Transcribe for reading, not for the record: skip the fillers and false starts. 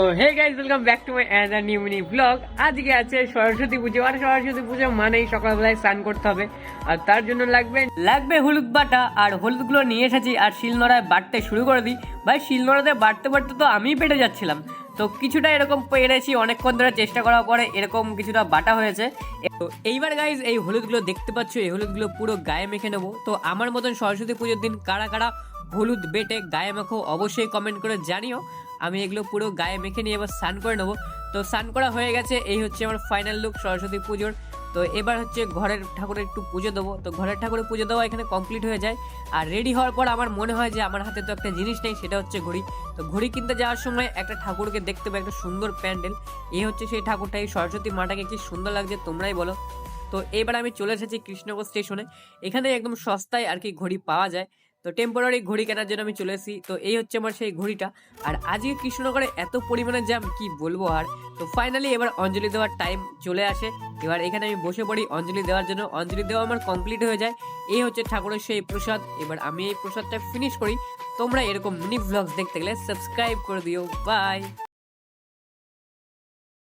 তো hey guys, welcome back to my another new mini vlog. আজকে আছে সরস্বতী পুজো, আর সরস্বতী পুজো মানেই সকালবেলায় স্নান করতে হবে, আর তার জন্য লাগবে হলুদ বাটা। আর হলুদগুলো নিয়ে এসেছি আর শিলনোড়ায় বাটতে শুরু করে দিই। ভাই, শিলনোড়াতে বাটতে বাটতে তো আমিই পেটে যাচ্ছিলাম। তো কিছুটা এরকম পেরেছি, অনেকক্ষণ ধরে চেষ্টা করার পরে এরকম কিছুটা বাটা হয়েছে। তো এইবার গাইজ এই হলুদগুলো দেখতে পাচ্ছ, এই হলুদগুলো পুরো গায়ে মেখে নেবো। তো আমার মতন সরস্বতী পুজোর দিন কারা কারা হলুদ বেটে গায়ে মাখো অবশ্যই কমেন্ট করে জানিও। আমি এগুলো পুরো গায়ে মেখে নিয়ে এবার স্নান করে নেবো। তো স্নান করা হয়ে গেছে, এই হচ্ছে আমার ফাইনাল লুক সরস্বতী পুজোর। তো এবার হচ্ছে ঘরের ঠাকুরের একটু পুজো দেবো। তো ঘরের ঠাকুরের পুজো দেওয়া এখানে কমপ্লিট হয়ে যায়। আর রেডি হওয়ার পর আমার মনে হয় যে আমার হাতে তো একটা জিনিস নেই, সেটা হচ্ছে ঘড়ি। তো ঘড়ি কিনতে যাওয়ার সময় একটা ঠাকুরকে দেখতে পাই, একটা সুন্দর প্যান্ডেল। এই হচ্ছে সেই ঠাকুরটা, এই সরস্বতী মাটাকে কি সুন্দর লাগছে তোমরাই বলো। তো এবার আমি চলে এসেছি কৃষ্ণনগর স্টেশনে। এখানে একদম সস্তায় আর কি ঘড়ি পাওয়া যায়। তো টেম্পোরারি ঘড়ি কেনার জন্য আমি চলে এসেছি। তো এই হচ্ছে আমার সেই ঘড়িটা। আর আজকে কৃষ্ণনগরে এত পরিমাণে জ্যাম কি বলবো। আর তো ফাইনালি এবার অঞ্জলি দেওয়ার টাইম চলে আসে। এবার এখানে আমি বসে পড়ি অঞ্জলি দেওয়ার জন্য। অঞ্জলি দেওয়া আমার কমপ্লিট হয়ে যায়। এই হচ্ছে ঠাকুরের সেই প্রসাদ। এবার আমি এই প্রসাদটা ফিনিশ করি। তোমরা এরকম মিনি ভ্লগস দেখতে গেলে সাবস্ক্রাইব করে দিও। বাই।